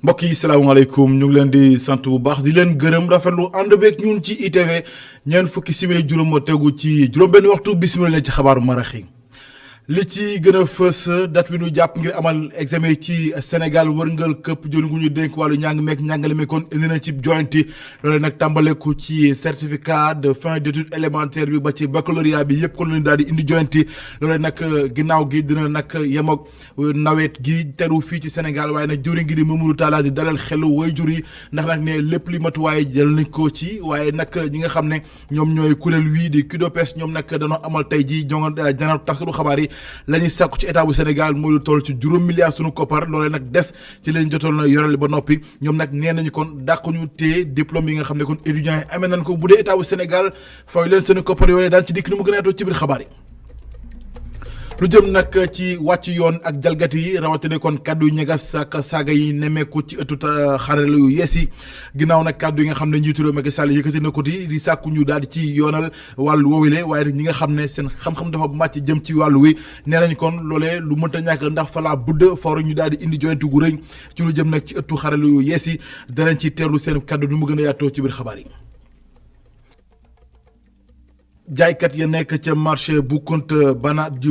mbokk yi salaamaaleykum ñu ngi leen di sant bu baax di leen gërëm rafetlu ànd beeg ñun ci ITV ñeent fukki simili juróom tegu ci juróom-benn waxtu bisimilah leen ci xabaaru maraxi li ci gën a fës date bi ñu jàpp ngir amal examen ci Sénégal wërngal këpp jëriñ gu ñu dénk wàllu njàng meek njàngale mi kon indi na ci jointi loolu nag tàmbaleku ci certificat de fin d'études élémentaires bi ba ci baccalauréat bi yëpp kon lañu daal di indi jointi loolu nag ginnaaw gi dina nag yem ak nawet gi teru fii ci Sénégal waaye nag jëriñ gi di Mamadou Talla di dalal xelu waajur yi ndax nag ne lépp li matuwaay jël nañ ko ci waaye nag ñi nga xam ne ñoom ñooy kuréel wii di KUDOPES ñoom nag dañoo amal tey ji janal taskatu xabaar yi la ñuy sàkku ci état bu Sénégal mooy lu toll ci juróom milliards sunu koppar loolee nag des ci leen jotoon na yorale ba noppi ñoom nag nee nañu kon dàquñu téye diplôme yi nga xam ne kon étudiants yi amee nañ ko bu dee état bu Sénégal fay leen seen koppar yooyu daan ci dikk ni mu gën a yaatoo ci biir xabaar yi. lu jëm nag ci wàcc yoon ak jalgati yi rawatina kon kàddu yu ñegas ak saaga yi nemmeeku ci ëttu xarala yu yees yi ginnaaw nag kàddu yi nga xam ne njiitu réew Macky Sall yëkkati na ko di sàkku ñu daal di ci yoonal wàllu woowile waaye nag ñi nga xam ne seen xam-xam dafa màcc jëm ci wàllu wi nee nañ kon loolee lu mënta ñàkk ndax falaa budd fawra ñu daal di indi joyantu gu rëy ci lu jëm nag ci ëttu xarala yu yees yi danañ ci teerlu seen kàddu nu mu gën a yaatoo ci biir xabaar yi. jaaykat ya nekk ca marché bu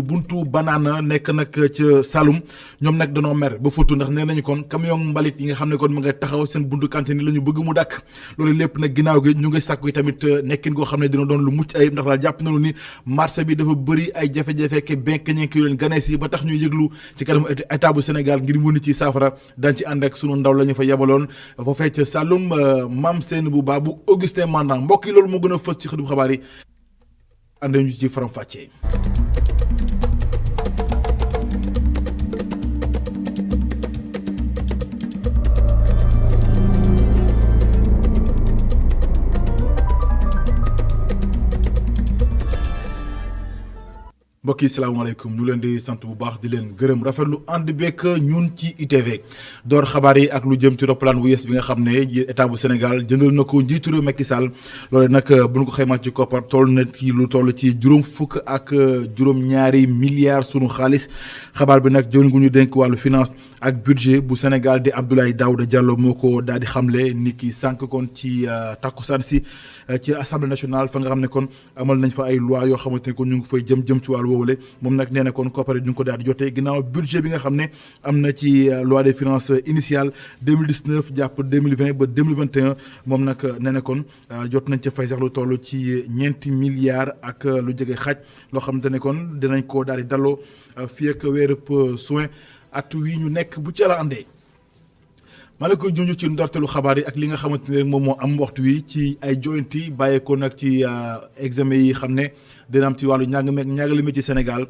buntu banaana nekk nag ca Saloum ñoom nag danoo mer ba fotu ndax nee nañu kon camion mbalit yi nga xam ne kon mu nga taxaw seen buntu cantine la ñu bëgg mu dàkk loolu lépp nag ginnaaw gi ñu ngi sàkku yi tamit nekkin goo xam ne dina doon lu mucc ayib ndax daal jàpp nañu ni marché bi dafa bëri ay jafe-jafe ke benk ñenk yu leen ganees yi ba tax ñuy yëglu ci kanam état bu Sénégal ngir mu ni ci saafara daan ci ànd ak sunu ndaw la ñu fa yebaloon foofee ca Saloum Mame Sène bu Babou Augustin Mandang mbokk yi loolu moo gën a fës ci xëtu xabaar yi ànd ñu ci faram fàccee mbokk yi salaamaaleykum ñu leen di sant bu baax di leen gërëm rafetlu ànd beek ñun ci ITV door xabaar yi ak lu jëm ci roppalaan bu yees bi nga xam ne état bu Sénégal jëndal na ko njiitu réew Macky Sall loole nag bu ñu ko xaymaa ci koppar toll na ci lu toll ci juróom-ñaari milliards sunu xaalis xabaar bi nag jëwriñ gu ñu dénk wàllu finance ak budget bu Sénégal di Abdoulaye Daouda Diallo moo ko daal di xamle ni ki sànq kon ci takkusaan si ci assemblée nationale fa nga xam ne kon amal nañ fa ay loi yoo xamante ne kon ñu ngi fay jëm ci wàllu woowule moom nag nee na kon koppare ñu ngi ko daal di jotee ginnaaw budget bi nga xam ne am na ci loi des finances initiale 2019 jàpp 2020 ba 2021 moom nag nee na kon jot nañ ca fay sax lu toll ci ñeenti milliards ak lu jege xaaj loo xamante ne kon dinañ ko daal di dalloo fii ak weerub soin at wi ñu nekk bu ci la àndee. maa la koy junj ci ndorteelu xabaar yi ak li nga xamante ne rek moom moo am waxtu wi ci ay joyanti bàyyeekoo nag ci examen yi xam ne dina am ci wàllu njàngale mi ci Sénégal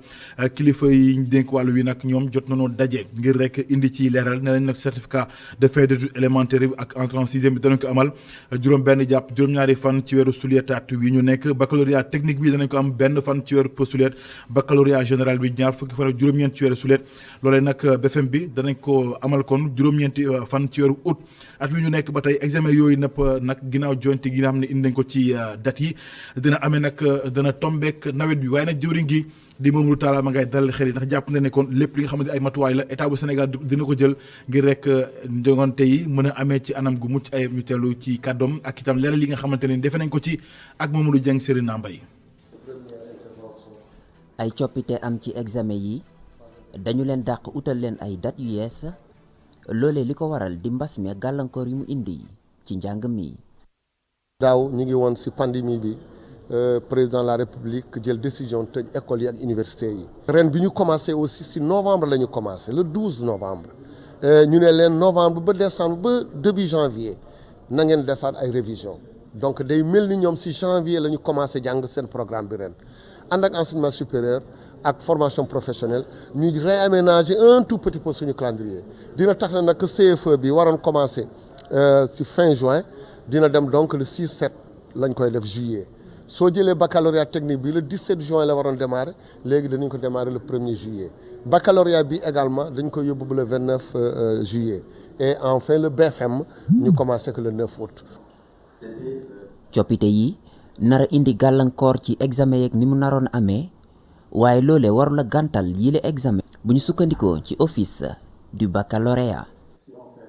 kilifa yi ñu dénk wàllu wi nag ñoom jot nañoo daje ngir rek indi ci leeral nee nañ nag certificat de fin d'études élémentaires bi ak entrée en sixième bi danañ ko amal juróom-benn jàpp juróom-ñaari fan ci weeru sulet at wi ñu nekk baccalauréat technique bi danañ ko am benn fan ci weeru sulet baccalauréat général bi ñaar fukki fan ak juróom-ñeent ci weeru sulet loolee nag BFM bi danañ ko amal kon juróom-ñeenti fan ci weeru août at wi ñu nekk ba tey examen yooyu nag ginnaaw jointi gi nga xam ne indi nañ ko ci date yi dina amee nag dana tombeek nawet bi waaye nag jëwriñ gi di Mamadou Talla ma ngay dalal xel yi ndax jàpp na ne kon lépp li nga xamante ay matuwaay la état bu Sénégal dina ko jël ngir rek njongante yi mën a amee ci anam gu mucc ayib ñu teelu ci kàddoom ak itam leeral yi nga xamante ne defe nañ ko ci ak Mamadou Dieng Serigne Nambay. ay coppite am ci examen yi dañu leen dàq utal leen ay date yu yees loolee li ko waral di mbas mi gàllankoor yu mu indi ci njàng mi. daaw ñu ngi woon ci pandémie bi président de la république jël décision tëj école yi ak université yi. ren bi ñu commencé aussi ci novembre la ñu commencé le 12 novembre ñu ne leen novembre ba décembre ba début janvier na ngeen defaat ay révision donc day mel ni ñoom ci janvier la ñu commencé jàng seen programme bi ren ànd ak enseignement supérieur ak formation professionnelle ñu réaménager un tout petit peu suñu calendrier dina tax na nag CFE bi waroon commencé ci fin juin dina dem donc le 6-7 lañ koy def juillet soo jëlee baccalauréat technique bi le 17 juin la waroon démarrer léegi danañ ko démarrer le 1er juillet baccalauréat bi également dañ koy yóbbu ba le 29 juillet et enfin le BFM ñu commencé que le 9 août. coppite yi nar a indi gàllankoor ci examen yeeg ni mu naroon amee waaye loolee warul a gàntal yile examen bu ñu sukkandikoo ci office du baccalauréat.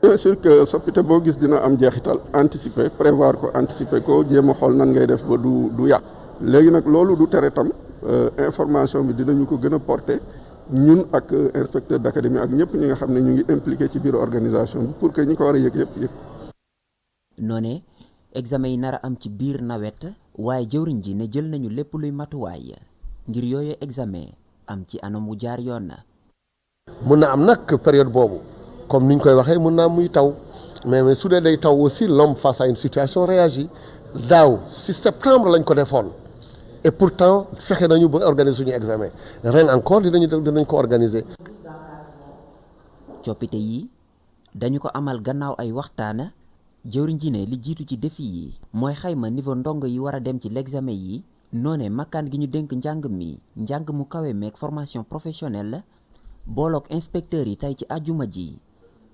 bien sûr que soppite boo gis dina am jeexital anticiper prévoir ko anticiper ko jéem a xool nan ngay def ba du yàq léegi nag loolu du tere tam information bi dinañu ko gën a porter ñun ak inspecteur d'académie ak ñëpp ñi nga xam ne ñu ngi impliqué ci biir organisation bi pour que ñi ko war a yëg yëpp yëg. noone examen yi nar a am ci biir nawet waaye jëwriñ ji ne jël nañu lépp luy matuwaay ngir yooyu examen am ci anam wu jaar yoon na. mën na am nag période boobu comme ni ñu koy waxee mën naa am muy taw mais su dee day taw aussi l'homme face à une situation réagit daaw si septembre lañ ko defoon et pourtant fexe nañu ba organiser suñu examen ren encore dinañ ko organiser. coppite yi dañu ko amal gannaaw ay waxtaan jëwriñ ji ne li jiitu ci défi yi mooy xayma niveau ndongo yi war a dem ci l'examen yi noone makkaan gi ñu dénk njàng mi njàng mu kawe meek formation professionnelle booloog inspecteurs yi tey ci àjjuma ji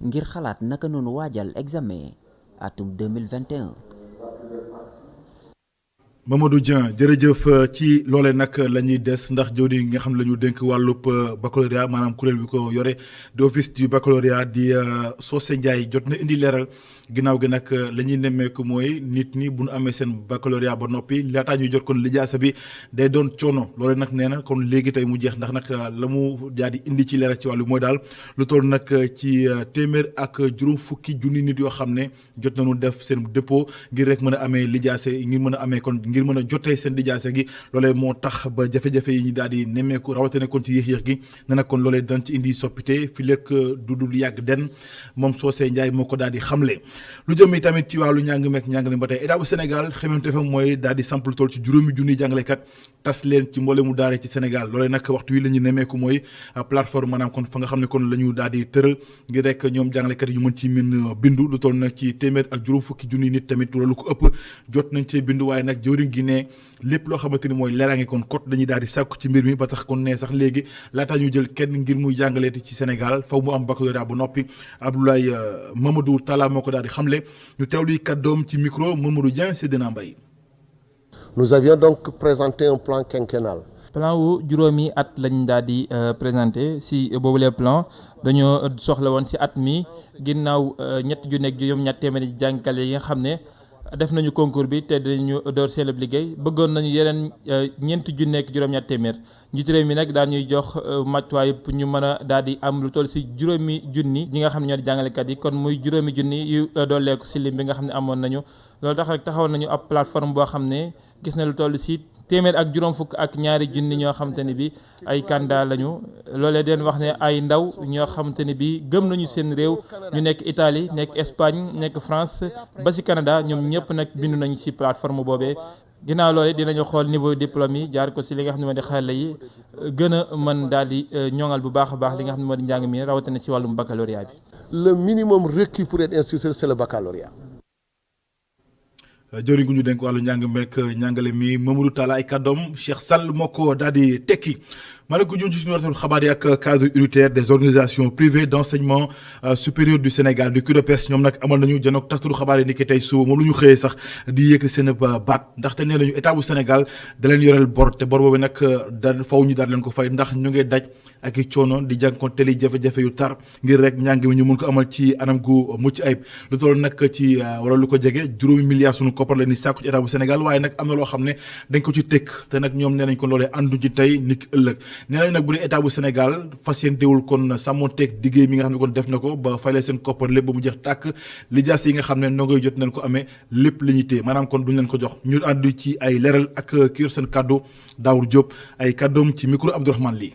ngir xalaat naka noonu waajal examen atum 2021. Mamadou Dieng jërëjëf ci loolee nag la ñuy des ndax jëwriñ yi nga xam ne la ñu dénk wàllub baccalauréat maanaam kuréel bi ko yore di office du baccalauréat di Socé Ndiaye jot na indi leeral ginnaaw gi nag la ñuy nemmeeku mooy nit ñi bu ñu amee seen baccalauréat ba noppi laataa ñuy jot kon lijaasa bi day doon coono loolee nag nee na kon léegi tey mu jeex ndax nag la mu daal di indi ci leeral ci wàllu mooy daal lu toll nag ci téeméer ak juróom fukki junni nit yoo xam ne jot nañu def seen dépôt ngir rek mën a amee lijaase ngir mën a amee kon ngir mën a jotee seen lijaase gi loolee moo tax ba jafe-jafe yi ñu daal di nemmeeku rawatina kon ci yéex-yéex gi ne nag kon loolee dañ ci indi soppite fi lekk du dul yàgg den moom Socé Ndiaye moo ko daal di xamle. lu jëm tamit ci wàllu njàng meek njàngale ba tey état bu Sénégal xamante fa mooy daal di sample tool ci juróomi junniy jàngalekat tas leen ci mboole mu daare ci Sénégal loolee nag waxtu wi la ñu nemmeeku mooy plateforme maanaam kon fa nga xam ne kon la ñu daal di tëral ngir rek ñoom jàngalekat yi ñu mën ci mën bindu lu toll nag ci téeméer ak juróom fukki junniy nit tamit wala lu ko ëpp jot nañ cee bindu waaye nag jëwriñ gi ne lépp loo xamante ni mooy leeraange kon kot dañuy daal di sàkku ci mbir mi ba tax kon ne sax léegi laataa ñu jël kenn ngir muy jàngaleeti ci Sénégal faw mu am baccalauréat bu noppi Abdoulaye Mamadou Talla moo ko daal di xamle ñu teewluy kàddoom ci micro Mamadou Dieng Seydina Mbaye. Nous avions donc présenté un plan quinquennal. plan wu juróomi at lañ daal di présenté si boobule plan dañoo soxla woon si at mi ginnaaw ñett ju nekk juróom-ñett téeméeri jàngale yi nga xam ne def nañu concours bi te dañu door seen liggéey bëggoon nañu yeneen ñeenti junni ak juróom-ñett téeméer njiitu réew mi nag daan ñuy jox matuwaay pour ñu mën a daal di am lu toll si juróomi junni ñi nga xam ne ñoo di jàngalekat yi kon muy juróomi junni yu dooleeku si lim bi nga xam ne amoon nañu loolu tax rek taxawoon nañu ab plateforme boo xam ne gis na lu toll si téeméer ak juróom fukk ak ñaari junni ñoo xamante ne bi ay candidat lañu loolee den wax ne ay ndaw ñoo xamante ne bi gëm nañu seen réew ñu nekk Italie nekk Espagne nekk France ba ci Canada ñoom ñëpp nag bindu nañu ci plateforme boobee ginnaaw loolee dinañu xool niveau diplôme yi jaar ko ci li nga xam ne moo di xarala yi gën a mën daal di ñoŋal bu baax a baax li nga xam ne moo di njàng mi rawatina ci wàllum baccalauréat bi. Le minimum requis pour être instituteur c'est le baccalauréat. jëriñ gu ñu dénk wàllu njàng meek njàngale mi Mamadou Talla ay kàddoom Cheikh Sall moo ko daal di tekki ma ne ko junj ci suñu waxtaan xabaar yi ak cadre unitaire des organisations privées d'enseignement supérieur du Sénégal du CUDEPES ñoom nag amal nañu janook taskatu xabaar yi ni ki tey suba moom lu ñu xëyee sax di yëkkati seen baat ndaxte nee nañu état bu Sénégal da leen yoreel bor te bor boobu nag da faw ñu daal leen ko fay ndax ñu ngi daj ak i coono di jànkoonte li jafe-jafe yu tar ngir rek njàng mi ñu mun ko amal ci anam gu mucc ayib lu toll nag ci wala lu ko jege juróomi milliards sunu koppar la ni sàkku ci état bu Sénégal waaye nag am na loo xam ne dañ ko ci tëkk te nag ñoom nee nañ ko loolee àndu ci tey ni ki ëllëg nee nañ nag bu dee état bu Sénégal fas yéene teewul kon sàmmonteeg diggéey mi nga xam ne kon def na ko ba fay seen koppar lépp ba mu jeex tàkk lijaas yi nga xam ne ndongo jot nañ ko amee lépp li ñuy téye maanaam kon duñ leen ko jox ñu àndu ci ay leeral ak ki yor seen kàddu Daour Diop ay kàddoom ci micro Abdourahmane Ly.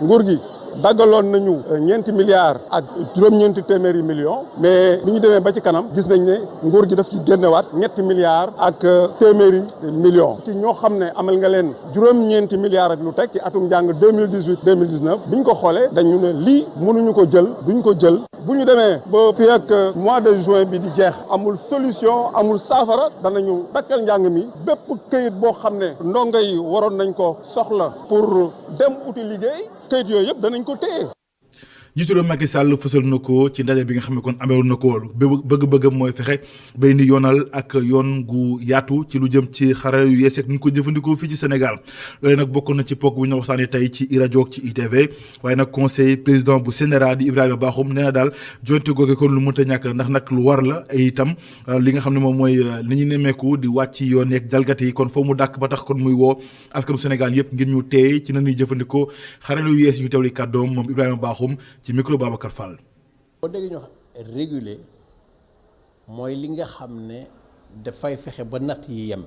nguur gi daggaloon nañu ñeenti milliards ak juróom-ñeenti téeméeri millions mais bi ñu demee ba ci kanam gis nañ ne nguur gi daf ci génnewaat ñetti milliards ak téeméeri millions ci ñoo xam ne amal nga leen juróom-ñeenti milliards ak lu teg ci atum njàng 2018 2019 bi ñu ko xoolee dañu ne lii mënuñu ko jël duñ ko jël bu ñu demee ba fii ak mois de juin bi di jeex amul solution amul saafara danañu dakkal njàng mi bépp këyit boo xam ne ndongo yi waroon nañ ko soxla pour dem uti liggéey këyit yooyu yëpp danañ ko téye. jiitu réew Macky Sall fësal na ko ci ndaje bi nga xam ne kon amewoon na ko bëgg-bëggam mooy fexe bay ni yoonal ak yoon gu yaatu ci lu jëm ci xarala yu yees ak ñu ko jëfandikoo fii ci Sénégal loolu nag bokk na ci pokk bu ñu waxtaanee tey ci iRadio ak ci ITV waaye nag conseil président bu CNRA di Ibrahima Bakhoum nee na daal jonte googe kon lu mënta ñàkk la ndax nag lu war la ay itam li nga xam ne moom mooy li ñu nemmeeku di wàcc yoon yeeg jalgati yi kon foo mu dàkk ba tax kon muy woo askanu Sénégal yëpp ngir ñu teey ci na ñuy jëfandikoo xarala yu yees yi ñu teewli kàddoom moom Ibrahima Bakhoum ci micro Babacar Fall. boo déggee ñu wax réguler mooy li nga xam ne dafay fexe ba natt yi yem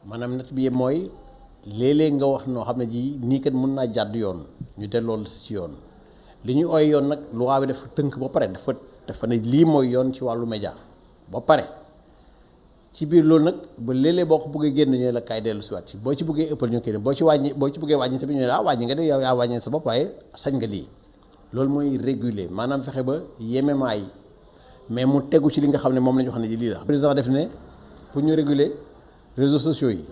maanaam natt bi yem mooy léeg-léeg nga wax noo xam ne ji nii kat mën naa jàdd yoon ñu delloo ci yoon li ñu ooy yoon nag loi bi dafa tënk ba pare dafa ne lii mooy yoon ci wàllu média ba pare ci biir loolu nag ba léeg-léeg boo ko bëggee génn ñooy la kaay dellu si waat ci boo ci bëggee ëppal ñu koy boo ci bëggee wàññi tamit ñooy la wàññi nga de yow yaa wàññi sa bopp waaye sañ nga lii loolu mooy réguler maanaam fexe ba yememaay mais mu tegu ci li nga xam ne moom la ñu wax ne ji lii la président def ne pour ñu réguler réseaux sociaux yi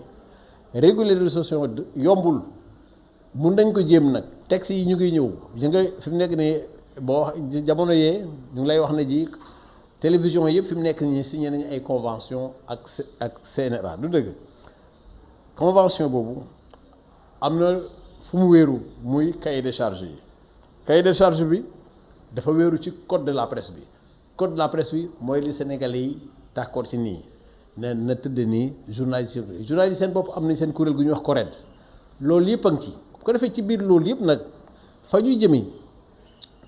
réguler réseaux sociaux yombul mun nañ ko jéem nag texte yi ñu ngi ñëw ñu nga fi mu nekk nii boo jamono yee ñu ngi lay wax ne ji télévision yëpp fi mu nekk nii signé nañu ay convention ak CNRA du dëgg convention boobu am na fu mu wéeru muy cahier de charge yi cahier de charge bi dafa wéeru ci code de la presse bi code de la presse bi mooy li Sénégalais yi d'accord ci nii na tëdd nii journaliste seen bopp am nañ seen kuréel gu ñuy wax CORED loolu yëpp a ngi ci bu ko defee ci biir loolu yëpp nag fa ñuy jëmi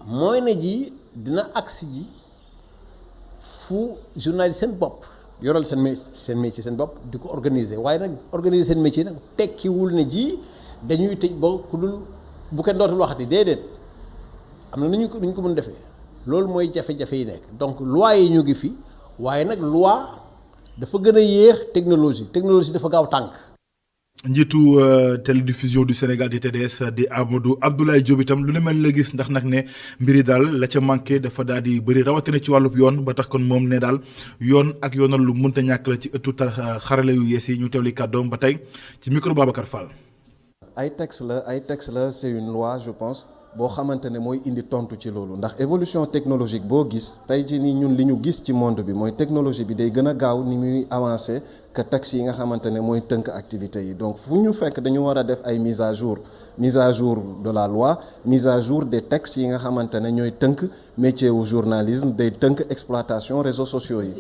mooy ne ji dina agsi ji fu journaliste seen bopp yoral seen métier seen bopp di ko organiser waaye nag organiser seen métier nag tekkiwul ne ji dañuy tëj ba ku dul bu kenn dootul waxati déedéet am na nu ñu ko mën defee loolu mooy jafe-jafe yi nekk donc loi yi ñu ngi fi waaye nag loi dafa gën a yéex technologie dafa gaaw tànk. njiitu télédiffusion du Sénégal di TDS di Amadou Abdoulaye Diop itam lu ne mel la gis ndax nag ne mbiri daal la ca manqué dafa daal di bëri rawatina ci wàllub yoon ba tax kon moom ne daal yoon ak yoonal lu mënta ñàkk la ci ëttu xarale yu yees yi ñu teewli kàddoom ba tey ci micro Babacar Fall. ay texte la c'est une loi je pense boo xamante ne mooy indi tontu ci loolu ndax évolution technologique boo gis tey jii nii ñun li ñu gis ci monde bi mooy technologie bi day gën a gaaw ni muy avancer que texte yi nga xamante ne mooy tënk activités yi donc fu ñu fekk dañu war a def ay mise à jour de la loi mise à jour des textes yi nga xamante ne ñooy tënk métier wu journalisme day tënk exploitation réseaux sociaux yi.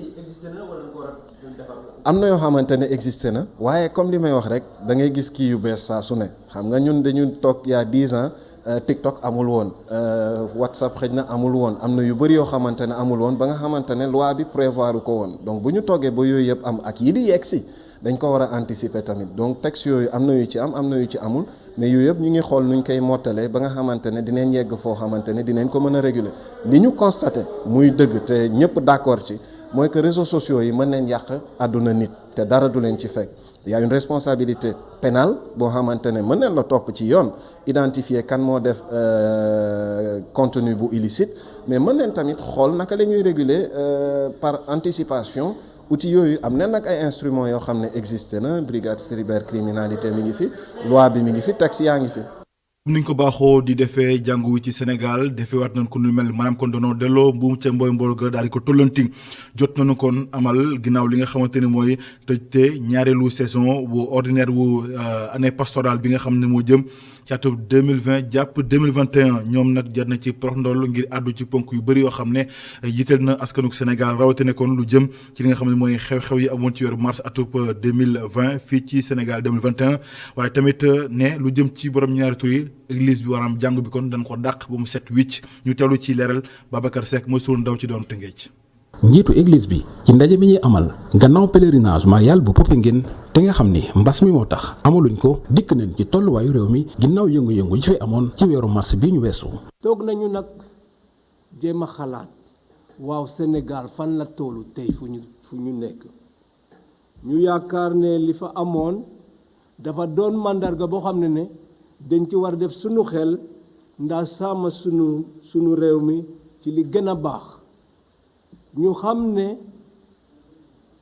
am na yoo xamante ne existé na waaye comme li may wax rek da ngay gis kii yu bees saa su ne xam nga ñun dañu toog il y a 10 ans TikTok amul woon WhatsApp xëj na amul woon am na yu bëri yoo xamante ne amul woon ba nga xamante ne loi bi prévoir ko woon donc bu ñu toogee ba yooyu yëpp am ak yi di yegg si dañ ko war a anticiper tamit donc texte yooyu am na yu ci am na yu ci amul mais yooyu yëpp ñu ngi xool nuñ koy mottalee ba nga xamante ne dinañ yegg foo xamante ne dinañ ko mën a réguler li ñu constaté muy dëgg te ñëpp d'accord ci mooy que réseaux sociaux yi mën nañ yàq àdduna nit te dara du leen ci fekk il y a une responsabilité pénale boo xamante ne mën nañ la topp ci yoon identifier kan moo def contenu bu illicite mais mën nañ tamit xool naka la ñuy réguler par anticipation outils yooyu am na nag ay instruments yoo xam ne existé na brigade cybercriminalité mi ngi fi loi bi mi ngi fi texte yaa ngi fi. comme niñ ko baaxoo di defee jàngu wi ci Sénégal defee waat nañ ko nu mel maanaam kon doonoo delloo mbuum ca mbooy mbool ga daal di ko tollanti jot nañu kon amal ginnaaw li nga xamante ne mooy tëjte ñaareelu saison bu ordinaire wu année pastorale bi nga xam ne moo jëm ci atum 2020 jàpp 2021 ñoom nag jar na ci prox ndoll ngir àddu ci ponk yu bëri yoo xam ne yitteel na askanuk Sénégal rawatina kon lu jëm ci li nga xam ne mooy xew-xew yi amoon ci weeru mars atum 2020 fii ci Sénégal 2021 waaye tamit ne lu jëm ci borom ñaari tur yi église bi waram jàng bi kon dañ ko dàq ba mu set wicc ñu teewlu ci leeral Babacar Seck mooy suñu ndaw ci doon Tëngéej. njiitu église bi ci ndaje bi ñuy amal gannaaw pèlerinage marial bu Popenguine te nga xam ni mbas mi moo tax amaluñ ko dikk nañ ci tolluwaayu réew mi ginnaaw yëngu-yëngu yi fi amoon ci weeru mars bi ñu weesu. toog nañu nag jéem a xalaat waaw Sénégal fan la tollu tey fu ñu nekk ñu yaakaar ne li fa amoon dafa doon màndarga boo xam ne dañ ci war def sunu xel ndax sàmm sunu réew mi ci li gën a baax ñu xam ne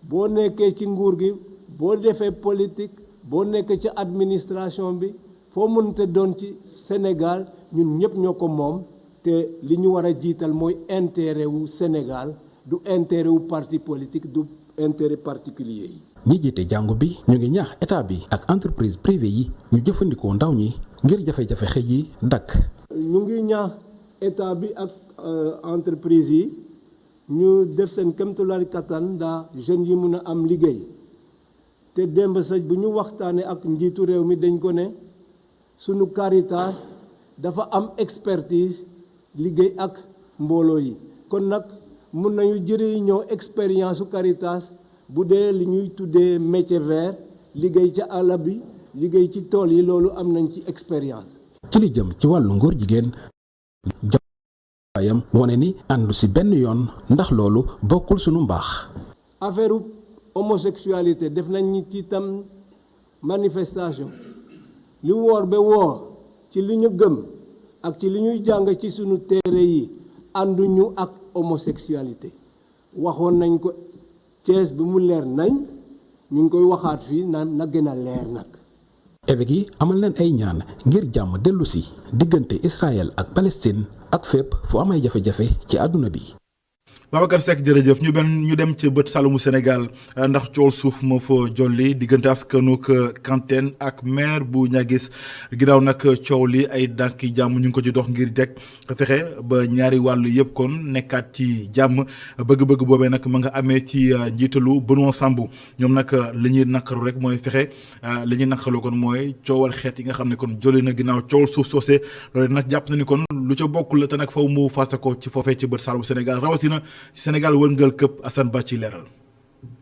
boo nekkee ci nguur gi boo defee politique boo nekkee ci administration bi foo mënta doon ci Sénégal ñun ñëpp ñoo ko moom te li ñu war a jiital mooy intérêt wu Sénégal du intérêt wu parti politique du intérêt particulier yi. ñi jiite jàngu bi ñu ngi ñaax état bi ak entreprise privée yi ñu jëfandikoo ndaw ñi ngir jafe-jafe xëy yi dakk. ñu ngi ñaax état bi ak entreprise yi ñu def seen kéemtulaay kattan ndax jeunes yi mun a am liggéey te démb sax bu ñu waxtaanee ak njiitu réew mi dañ ko ne sunu Caritas dafa am expertise liggéey ak mbooloo yi kon nag mun nañu jëriñoo expérience su Caritas bu dee li ñuy tuddee métier vert liggéey ca àll bi liggéey ci tool yi loolu am nañ ci expérience. ci li jëm ci wàllu ngóor jigéen jaayam wane ni àndu si benn yoon ndax loolu bokkul sunu mbaax. affaire homosexualité def nañ ci tam manifestation li woor ba woor ci li ñu gëm ak ci li ñuy jàng ci sunu téere yi ànduñu ak homosexualité waxoon nañ ko Thiès bi mu leer nañ ñu ngi koy waxaat fii na gën a leer nag. évêque yi amal leen ay ñaan ngir jàmm dellu si diggante Israël ak Palestine ak fépp fu am ay jafe-jafe ci àdduna bi. Babacar Seck jërëjëf ñu dem ci bët salumu Sénégal ndax cool suuf moo fa jolli diggante askanuk Kanteen ak maire bu Niaguis ginnaaw nag coow li ay dànki jàmm ñu ngi ko ci dox ngir teg fexe ba ñaari wàll yëpp kon nekkaat ci jàmm bëgg-bëgg boobee nag ma nga amee ci njiitalu Benoît Sambou ñoom nag li ñuy naqaru rek mooy fexe li ñuy naqaru kon mooy coowal xeet yi nga xam ne kon jolli na ginnaaw coowal suuf soosee loolu nag jàpp na ni kon lu ca bokk la te nag faw mu fasta ko ci foofee ci bët salumu Sénégal rawatina Sénégal wërngal këpp Assane Ba ci leeral.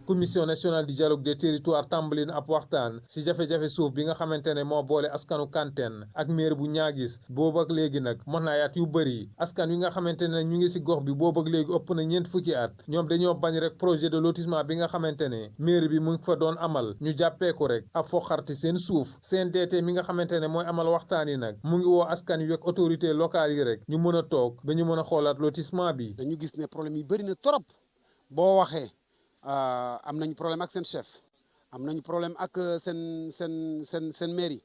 commission nationale du dialogue des territoires tàmbali na ab waxtaan si jafe-jafe suuf bi nga xamante ne moo boole askanu Kanteen ak maire bu Niaguis boobu ak léegi nag mën naa yaat yu bëri askan wi nga xamante ne ñu ngi si gox bi boobu ak léegi ëpp na 4 fukki at ñoom dañoo bañ rek projet de lotissement bi nga xamante ne maire bi mu ngi fa doon amal ñu jàppee ko rek ab foxarti seen suuf CNDT mi nga xamante ne mooy amal waxtaan yi nag mu ngi woo askan wi ak autorité locale yi rek ñu mën a toog ba ñu mën a xoolaat lotissement bi. dañu gis ne problème yi bëri na trop boo waxee. am nañu problème ak seen chef am nañu problème ak seen mairie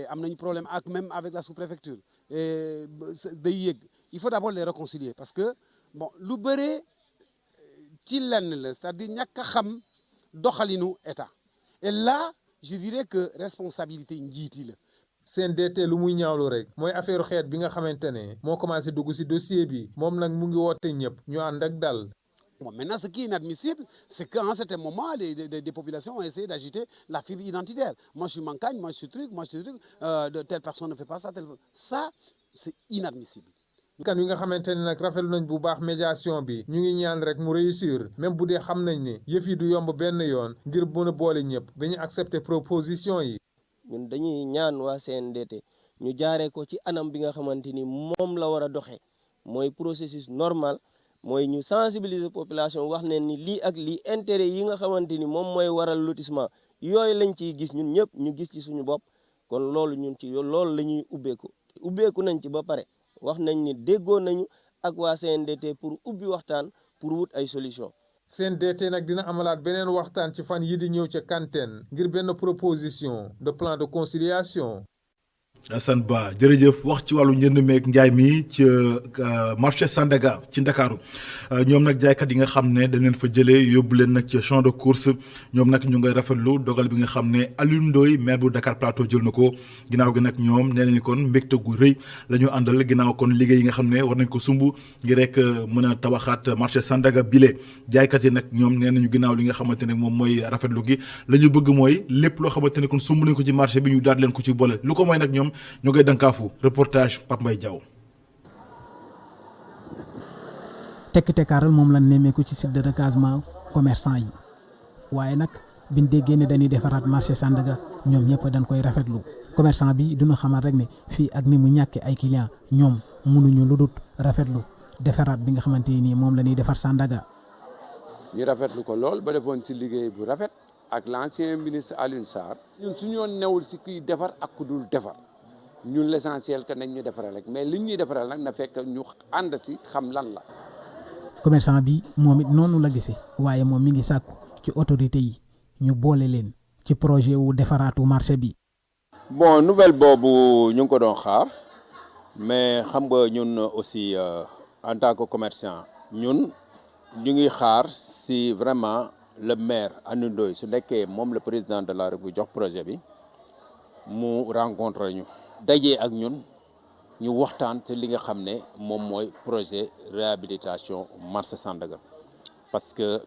am nañu problème ak même avec la sous-préfecture day yéeg il faut d'abord les réconcilier parce que bon lu bëree ci lenn la c'est-à-dire ñàkk a xam doxalinu état et là je dirais que responsabilité njiit yi la. CNDT lu muy ñaawlu rek mooy affaire xeet bi nga xamante ne moo commencé dugg ci dossier bi moom nag mu ngi woote ñëpp ñu ànd ak dal. Bon, maintenant, ce qui est inadmissible, c'est qu'à un certain moment, des populations ont essayé d'agiter la fibre identitaire. Moi, je suis Mancagne, moi, je suis truc, telle personne ne fait pas ça, ça, c'est inadmissible. kan wi nga xamante ne nag rafetlu nañ bu baax médiation bi ñu ngi ñaan rek mu réussir même bu dee xam nañ ni yëf yi du yomb benn yoon ngir mën a boole ñëpp ba ñu accepter proposition yi. ñun dañuy ñaan waa CNDT ñu jaaree ko ci anam bi nga xamante ni moom la war a doxee mooy processus normal. mooy ñu sensibiliser population wax ne ni lii ak lii intérêt yi nga xamante ni moom mooy waral lotissement yooyu lañ ciy gis ñun ñëpp ñu gis ci suñu bopp kon loolu ñun ci loolu la ñuy ubbeeku nañ ci ba pare wax nañ ni déggoo nañu ak waa CNDT pour ubbi waxtaan pour wut ay solution CNDT nag dina amalaat beneen waxtaan ci fan yi di ñëw ca Kanteen ngir benn proposition de plan de conciliation. Assane Ba jërëjëf wax ci wàllu njënd meeg njaay mi ci marché Sandaga ci Ndakaaru ñoom nag jaaykat yi nga xam ne dañ leen fa jëlee yóbbu leen nag ci champ de course ñoom nag ñu ngay rafetlu dogal bi nga xam ne Alioune Ndoye maire bu Dakar Plateau jël na ko ginnaaw gi nag ñoom nee nañu kon mbégte gu rëy la ñu àndal ginnaaw kon liggéey yi nga xam ne war nañ ko sumb ngir rek mën a tabaxaat marché Sandaga bile jaaykat yi nag ñoom nee nañu ginnaaw li nga xamante ne moom mooy rafetlu gi la ñu bëgg mooy lépp loo xamante ne kon sumb nañ ko ci marché bi ñu daal leen ko ci boole lu ko mooy nag ñoom ñoo ngay dankaafu reportage Pape Mbaye Diaw. tekk-tekkaaral moom la nemmeeku ci site de recasement commerçant yi waaye nag biñ déggee ne dañuy defaraat marché Sandaga ñoom ñëpp dañ koy rafetlu commerçant bi duñu xamal rek ne fii ak ni mu ñàkkee ay clients ñoom mënuñu lu dul rafetlu defaraat bi nga xamante ni moom la ñuy defar Sandaga. ñu rafetlu ko lool ba defoon ci liggéey bu rafet ak l'ancien ministre Alioune Sarr ñun suñu yoon newul si kuy defar ak ku dul defar. ñun l'essentiel que nañ ñu defaral rek mais liñ ñuy defaral nag na fekk ñu ànd si xam lan la. commerçant bi moom it noonu la gisee waaye moom mi ngi sàkku ci autorité yi ñu boole leen ci projet wu defaraatu marché bi. bon nouvelle boobu ñu ngi ko doon xaar mais xam nga ñun aussi en tant que commerçant ñun ñu ngi xaar si vraiment le maire Alioune Ndoye su nekkee moom le président de la République jox projet bi mu rencontre ñu dajee ak ñun ñu waxtaan ci li nga xam ne moom mooy projet réhabilitation marché Sandaga parce que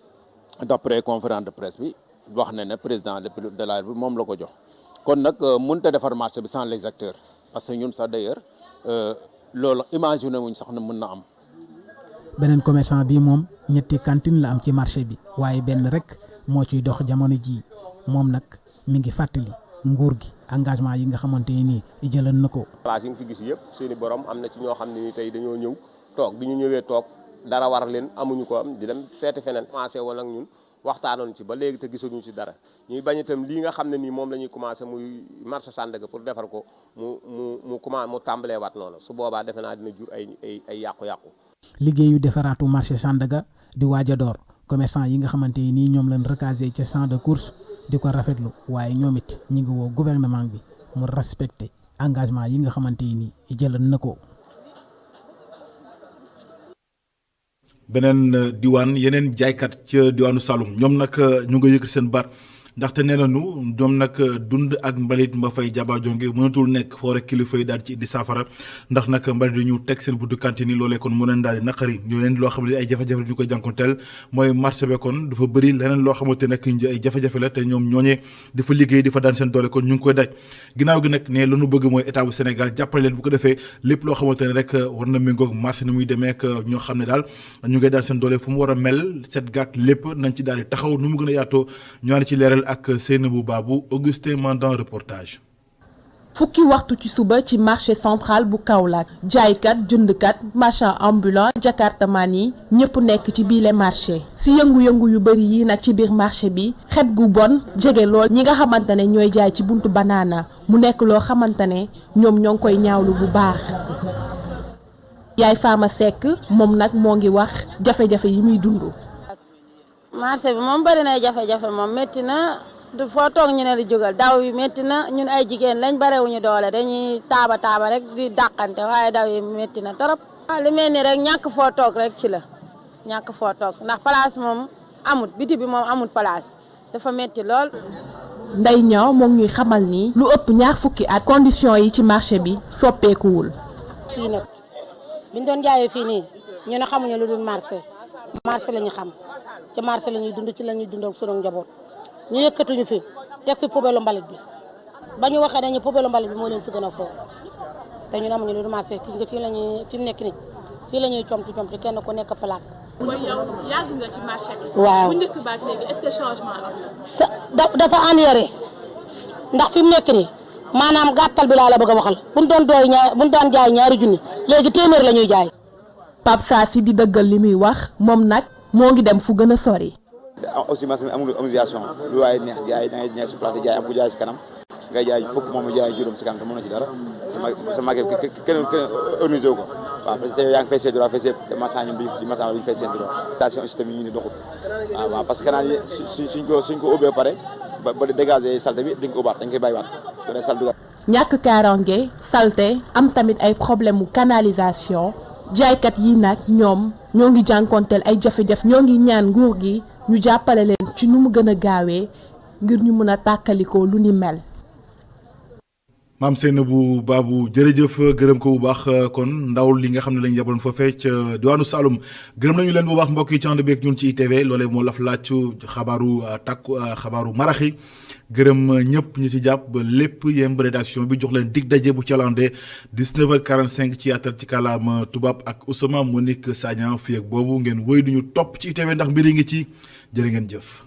d'après conférence de presse bi wax na ne président de la République moom la ko jox kon nag mënut a defar marché bi sans les acteurs parce que ñun sax d'ailleurs loolu imaginer wuñ sax na mën na am. beneen commerçant bi moom ñetti cantine la am ci marché bi waaye benn rek moo ciy dox jamono ji moom nag mi ngi fàttali nguur gi engagement yi nga xamante ni jëlan na ko. place yi nga fi gis yëpp seeni borom am na ci ñoo xam ne ni tey dañoo ñëw toog bi ñu ñëwee toog dara war leen amuñu ko am di dem seeti feneen. commencé woon ak ñun waxtaanoon ci ba léegi te gisuñu ci dara ñuy bañ itam lii nga xam ne nii moom la ñuy commencé muy marché Sandaga pour defar ko mu tàmbalee waat noonu su boobaa defe naa dina jur ay yàqu-yàqu. liggéeyu defaraatu marché Sandaga di waaj a door commerçant yi nga xamante ni ñoom lañ recasé ca champ de course di ko rafetlu waaye ñoom it ñu ngi woo gouvernement bi mu respecté engagement yi nga xamante ni jëlan na ko. beneen diwaan yeneen jaaykat ca diwaanu Saloum ñoom nag ñu nga yëkkati seen baat ndaxte nee nañu ñoom nag dund ak mbalit mba fay jaba jonge mënatul nekk foo rek kilifa yi daal ci indi saafara ndax nag mbalit yi ñu teg seen buddu cantine yi loolee kon mu leen daal di naqari ñoo leen loo xam ne ay jafe-jafe ñu koy jànkonteel mooy marché bi kon dafa bëri leneen loo xamante ne ay jafe-jafe la te ñoom ñooñee dafa liggéey di fa daan seen doole kon ñu ngi koy daj ginnaaw gi nag ne la ñu bëgg mooy état bu Sénégal jàppale leen bu ko defee lépp loo xamante ne rek war na méngoog marché ni muy demee ak ñoo xam ne daal ñu ngay daan seen doole fu mu war a mel set gàtt lépp nañ ci daal di taxaw nu mu gën a yaatoo ñu ànd ci leeral ak Seynabou Babou Augustin Mandan reportage. fukki waxtu ci suba ci marché central bu Kaolack jaaykat jëndkat marchand ambulant jakartaman yi ñëpp nekk ci biile marché si yëngu-yëngu yu bëri yi nag ci biir marché bi xet gu bon jege lool ñi nga xamante ne ñooy jaay ci buntu banaana mu nekk loo xamante ne ñoom ñoo ngi koy ñaawlu bu baax. yaay Fama Seck moom nag moo ngi wax jafe-jafe yi muy dund. marché bi moom bëri na jafe-jafe moom métti na foo toog ñu ne la jógal daw yi métti na ñun ay jigéen lañ barewuñu doole dañuy taaba rek di dàqante waaye daw yi métti na trop. li mel ni rek ñàkk foo toog rek ci la ñàkk foo toog ndax place moom amut biti bi moom amut place dafa métti lool. Ndey ñaaw moom ñuy xamal ni lu ëpp ñaar fukki at condition yi ci marché bi soppeekuwul. fii nag biñ doon jaayee fii nii ñu ne xamuñu lu dul marché la ñu xam ci marché la ñuy dund ci la ñuy dundal sunu njaboot ñu yëkkatuñu fi teg fi poubelle mbalit bi ba ñu waxee dañu poubelle mbalit bi moo leen fi gën a fort te ñun amuñu lu dul marché gis nga fii la ñuy fi mu nekk nii fii la ñuy comti kenn ku nekk palaat. mooy yow yàgg nga ci marché bi. waaw bu njëkk ba ak léegi est-ce que changement am dafa amélioré ndax fi mu nekk nii maanaam gàttal bi laa la bëgg a waxal bu ñu doon jaay ñaari junni léegi téeméer la ñuy jaay. Pape Sassi di dëggal li muy wax moom nag moo ngi dem fu gën a sori. aussi marché bi amul organisation lu waaye neex jaay da ngay nekk si place jaay am ku jaay si kanam ngay jaay fukk moom mu jaay juróom si kanam te mën na ci dara sa marché kenn organisé wu ko waaw parce que yaa ngi fay seen droit fay seen marchand ñoom di marchand bi ñu fay seen droit station aussi tamit ñu ni doxul waaw parce que canal yi suñ ko ubbee pare ba dégager salte bi duñ ko ubbaat dañ koy bàyyiwaat su dee salte dugal. ñàkk kaaraange salte am tamit ay problème mu canalisation jaaykat yi nag ñoom ñoo ngi jànkonteel ay jafe-jafe ñoo ngi ñaan nguur gi ñu jàppale leen ci nu mu gën a gaawee ngir ñu mën a tàkkalikoo lu ni mel. maam Seynabou Babou jërëjëf gërëm ko bu baax kon ndaw li nga xam ne lañ yabaloon foofee ca diwaanu Saloum gërëm nañu leen bu baax mbokk yi ci ànd beeg ñun ci ITV loolee moo laf laaj xabaaru maraxi gërëm ñëpp ñi ci jàpp ba lépp yemb rédaction bi jox leen dig daje bu calande 19h45 ci yaatal ci kàllaama tubaab ak Ousmane Monique Sagna fii ak boobu ngeen wéy duñu topp ci ITV ndax mbir yi ngi ci jërë ngeen jëf.